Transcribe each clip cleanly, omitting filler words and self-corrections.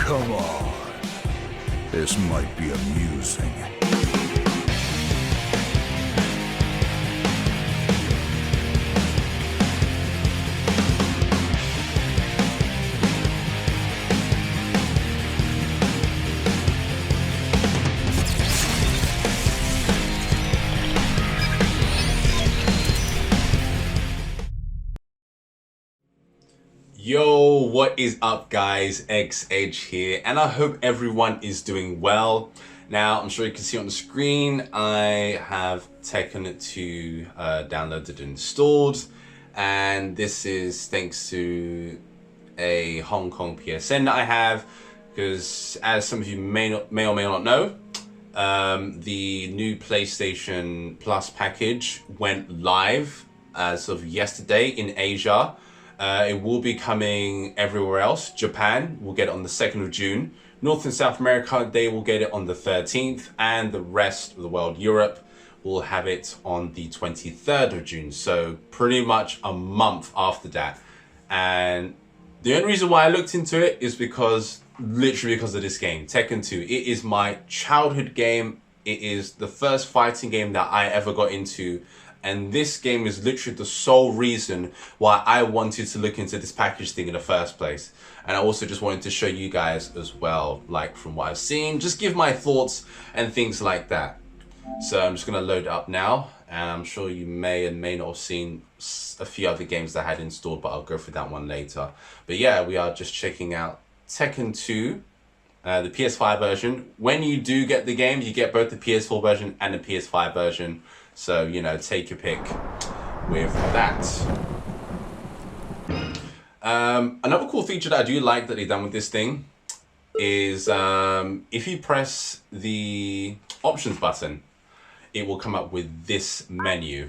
Come on. This might be amusing. Yo, what is up guys? XH here, and I hope everyone is doing well. Now, I'm sure you can see on the screen, I have Tekken 2 downloaded and installed, and this is thanks to a Hong Kong PSN that I have, because as some of you may or may not know, the new PlayStation Plus package went live as of yesterday in Asia. It will be coming everywhere else. Japan will get it on the 2nd of June. North and South America, they will get it on the 13th. And the rest of the world, Europe, will have it on the 23rd of June. So pretty much a month after that. And the only reason why I looked into it is literally because of this game, Tekken 2. It is my childhood game. It is the first fighting game that I ever got into. And this game is literally the sole reason why I wanted to look into this package thing in the first place. And I also just wanted to show you guys as well, like from what I've seen, just give my thoughts and things like that. So I'm just going to load it up now. And I'm sure you may and may not have seen a few other games that I had installed, but I'll go through that one later. But yeah, we are just checking out Tekken 2, the PS5 version. When you do get the game, you get both the PS4 version and the PS5 version. So, you know, take your pick with that. Another cool feature that I do like that they've done with this thing is if you press the options button, it will come up with this menu.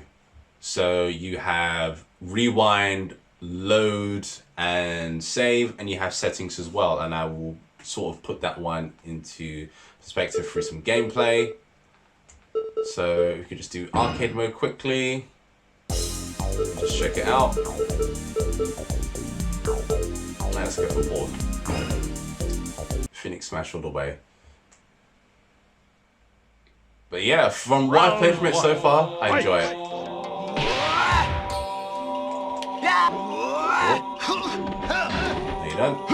So you have rewind, load, and save, and you have settings as well. And I will sort of put that one into perspective through some gameplay. So we could just do arcade mode quickly. Just check it out. Let's go for board. Phoenix Smash all the way. But yeah, from what I've played from it so far, I enjoy it. Oh. There you go.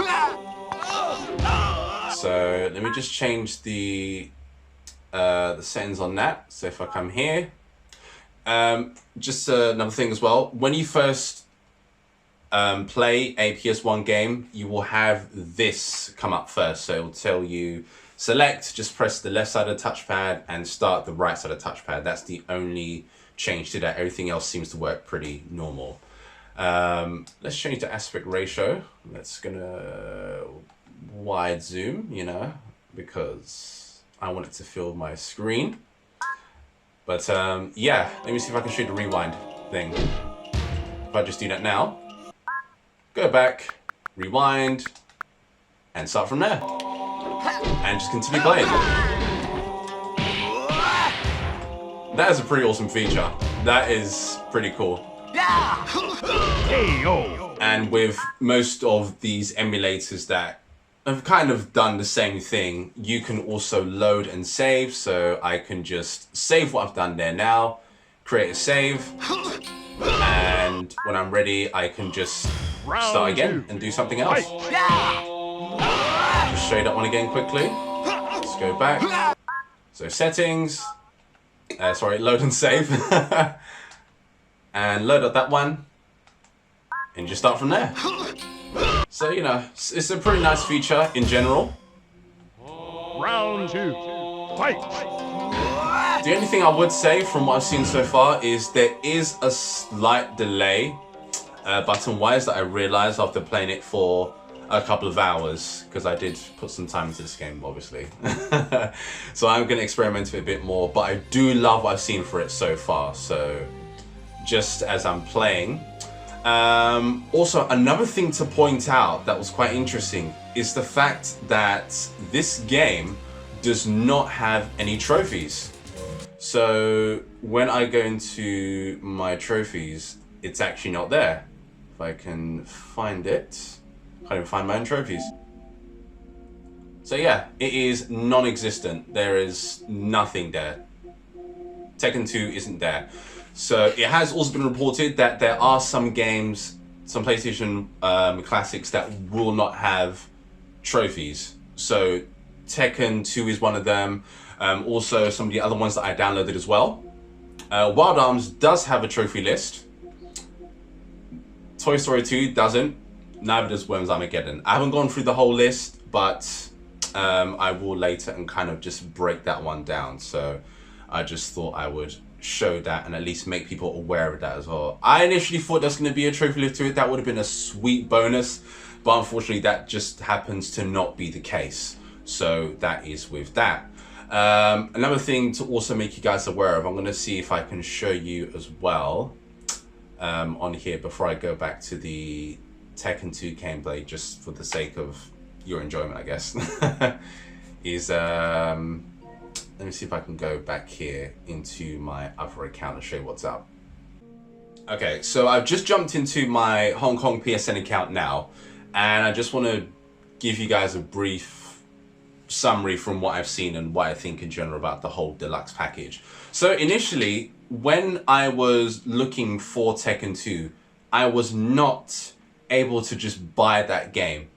So let me just change the settings on that. So if I come here, just another thing as well, when you first play a PS1 game, you will have this come up first. So it will tell you select, just press the left side of the touchpad and start the right side of the touchpad. That's the only change to that. Everything else seems to work pretty normal. Let's change the aspect ratio. Let's gonna wide zoom, you know, because I want it to fill my screen. But yeah, let me see if I can show you the rewind thing. If I just do that now, go back, rewind, and start from there. And just continue playing. That is a pretty awesome feature. That is pretty cool. And with most of these emulators that I've kind of done the same thing, you can also load and save. So I can just save what I've done there now, create a save, and when I'm ready, I can just start again and do something else. Just show you that one again quickly. Let's go back. So settings, load and save. And load up that one, and just start from there. So, you know, it's a pretty nice feature in general. Round 2, fight! The only thing I would say from what I've seen so far is there is a slight delay button-wise that I realized after playing it for a couple of hours, because I did put some time into this game, obviously. So I'm going to experiment with it a bit more, but I do love what I've seen for it so far. So just as I'm playing, also, another thing to point out that was quite interesting is the fact that this game does not have any trophies. So when I go into my trophies, it's actually not there. If I can find it, I can't even find my own trophies. So yeah, it is non-existent. There is nothing there. Tekken 2 isn't there. So it has also been reported that there are some games, some PlayStation classics that will not have trophies. So Tekken 2 is one of them. Also some of the other ones that I downloaded as well. Wild Arms does have a trophy list. Toy Story 2 doesn't. Neither does Worms Armageddon. I haven't gone through the whole list, but I will later and kind of just break that one down. So I just thought I would show that and at least make people aware of that as well. I initially thought there's going to be a trophy list to it. That would have been a sweet bonus, but unfortunately that just happens to not be the case. So that is with that. Another thing to also make you guys aware of, I'm going to see if I can show you as well on here before I go back to the Tekken 2 gameplay, just for the sake of your enjoyment, I guess. Is let me see if I can go back here into my other account and show you what's up. Okay, so I've just jumped into my Hong Kong PSN account now, and I just want to give you guys a brief summary from what I've seen and what I think in general about the whole deluxe package. So initially, when I was looking for Tekken 2, I was not able to just buy that game.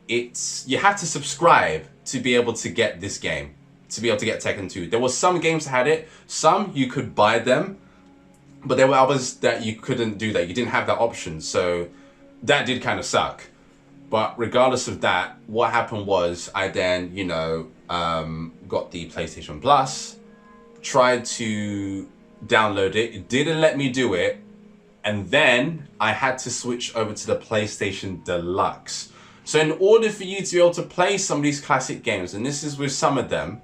You had to subscribe to be able to get this game, to be able to get Tekken 2. There were some games that had it, some you could buy them, but there were others that you couldn't do that. You didn't have that option, so that did kind of suck. But regardless of that, what happened was I then, you know, got the PlayStation Plus, tried to download it. It didn't let me do it. And then I had to switch over to the PlayStation Deluxe. So in order for you to be able to play some of these classic games, and this is with some of them,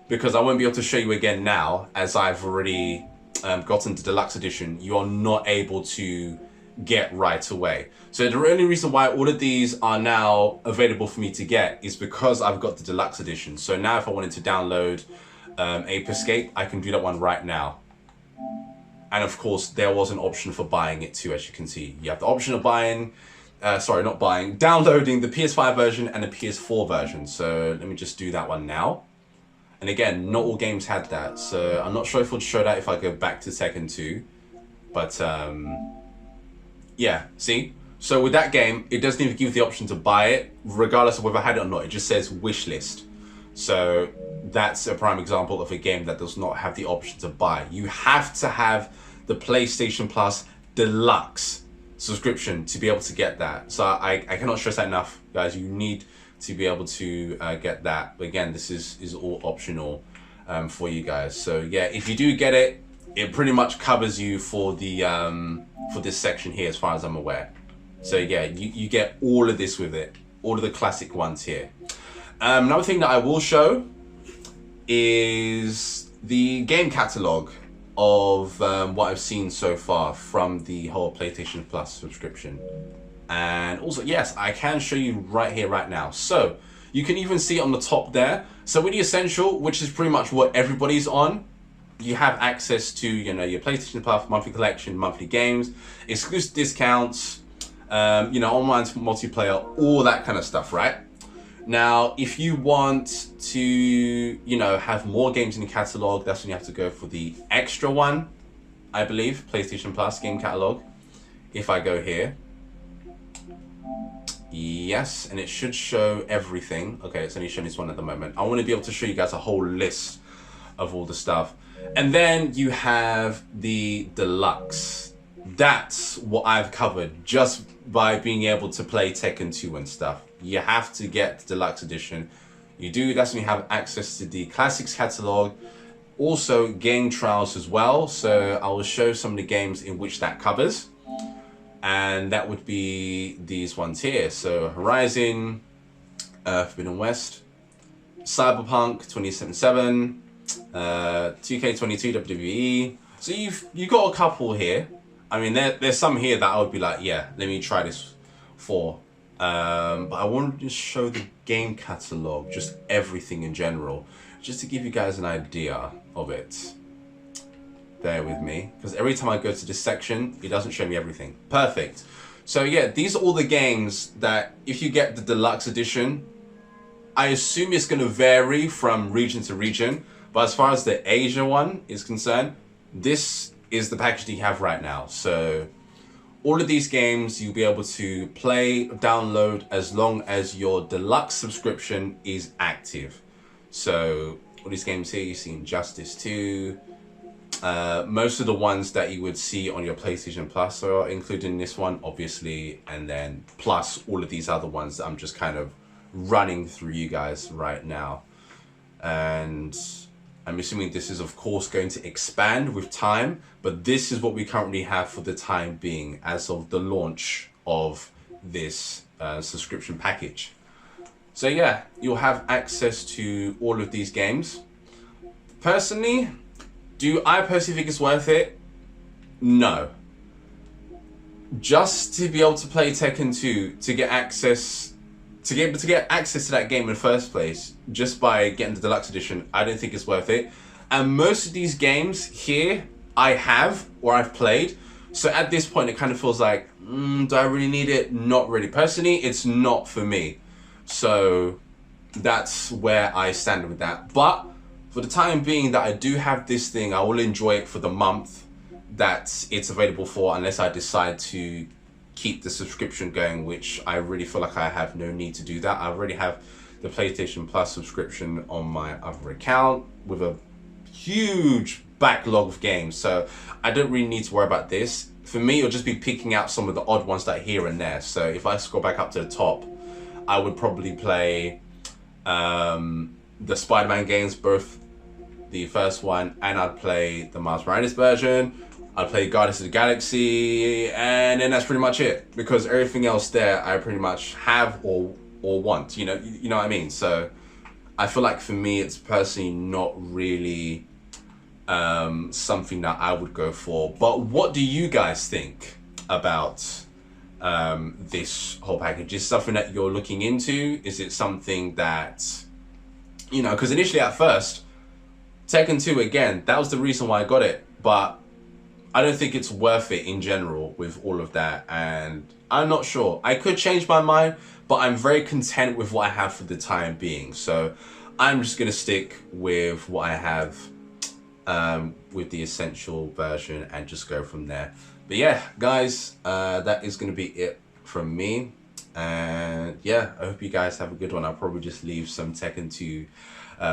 because I won't be able to show you again now, as I've already gotten the Deluxe Edition, you are not able to get right away. So the only reason why all of these are now available for me to get is because I've got the Deluxe Edition. So now if I wanted to download Ape Escape, I can do that one right now. And of course, there was an option for buying it too, as you can see. You have the option of buying, downloading the PS5 version and the PS4 version. So let me just do that one now. And again, not all games had that. So I'm not sure if it'll show that if I go back to Tekken 2. But yeah, see? So with that game, it doesn't even give you the option to buy it, regardless of whether I had it or not. It just says wish list. So that's a prime example of a game that does not have the option to buy. You have to have the PlayStation Plus Deluxe subscription to be able to get that. So I cannot stress that enough, guys. You need to be able to get that. But again, this is all optional for you guys. So yeah, if you do get it, it pretty much covers you for the for this section here, as far as I'm aware. So yeah, you get all of this with it, all of the classic ones here. Another thing that I will show is the game catalog of what I've seen so far from the whole PlayStation Plus subscription. And also, yes, I can show you right here, right now. So you can even see on the top there. So with the Essential, which is pretty much what everybody's on, you have access to, you know, your PlayStation Plus monthly collection, monthly games, exclusive discounts, you know, online multiplayer, all that kind of stuff, right? Now, if you want to, you know, have more games in the catalog, that's when you have to go for the extra one, I believe, PlayStation Plus game catalog. If I go here, yes, and it should show everything. Okay, it's only showing this one at the moment. I want to be able to show you guys a whole list of all the stuff. And then you have the Deluxe. That's what I've covered just by being able to play Tekken 2 and stuff. You have to get the Deluxe Edition. You do, that's when you have access to the Classics catalog. Also game trials as well. So I will show some of the games in which that covers. And that would be these ones here. So Horizon, Forbidden West, Cyberpunk 2077, 2K22 WWE. So you've got a couple here. I mean, there's some here that I would be like, yeah, let me try this for. But I wanted to just show the game catalog, just everything in general, just to give you guys an idea of it. Bear with me, because every time I go to this section, it doesn't show me everything. Perfect. So yeah, these are all the games that if you get the Deluxe Edition, I assume it's going to vary from region to region, but as far as the Asia one is concerned, this is the package that you have right now. So all of these games you'll be able to play, download, as long as your deluxe subscription is active. So all these games here, you've seen Justice 2. Most of the ones that you would see on your PlayStation Plus are included in this one, obviously, and then plus all of these other ones that I'm just kind of running through you guys right now. And I'm assuming this is of course going to expand with time, but this is what we currently have for the time being as of the launch of this subscription package. So yeah, you'll have access to all of these games. Personally, do I personally think it's worth it? No. Just to be able to play Tekken 2, to get access to that game in the first place, just by getting the deluxe edition, I don't think it's worth it. And most of these games here I have or I've played, so at this point it kind of feels like, do I really need it? Not really. Personally, it's not for me. So that's where I stand with that. But for the time being that I do have this thing, I will enjoy it for the month that it's available for, unless I decide to keep the subscription going, which I really feel like I have no need to do that. I already have the PlayStation Plus subscription on my other account with a huge backlog of games, so I don't really need to worry about this. For me, it'll just be picking out some of the odd ones that are here and there. So if I scroll back up to the top, I would probably play the Spider-Man games, both the first one, and I'd play the Miles Morales version. I'd play Guardians of the Galaxy, and then that's pretty much it, because everything else there I pretty much have or want, you know what I mean? So I feel like for me it's personally not really something that I would go for. But what do you guys think about this whole package? Is it something that you're looking into? Is it something that, you know, because initially at first, Tekken 2, again, that was the reason why I got it, but I don't think it's worth it in general with all of that, and I'm not sure. I could change my mind, but I'm very content with what I have for the time being. So I'm just going to stick with what I have with the essential version and just go from there. But yeah, guys, that is going to be it from me. And yeah, I hope you guys have a good one. I'll probably just leave some Tekken 2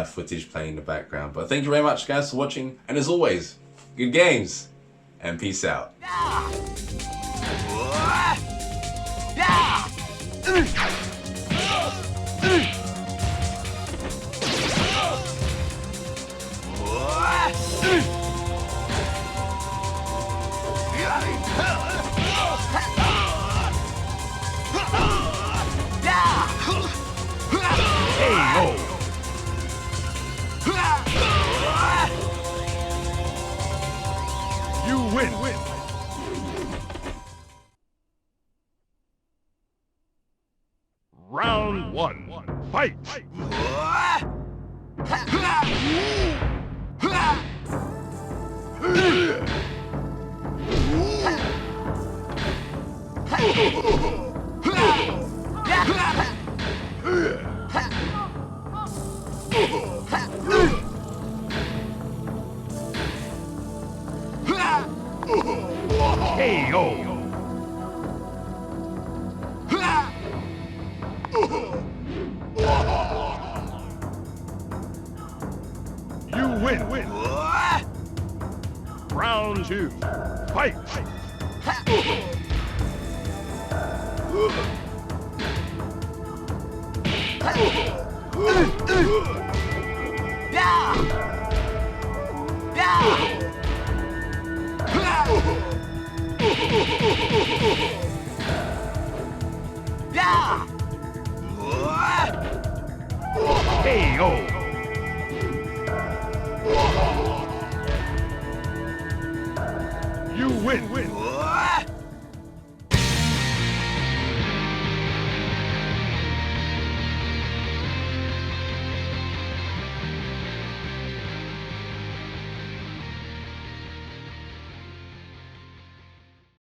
footage playing in the background. But thank you very much, guys, for watching. And as always, good games and peace out. You win. Round one. Fight. KO. You win. Round two. Fight. KO.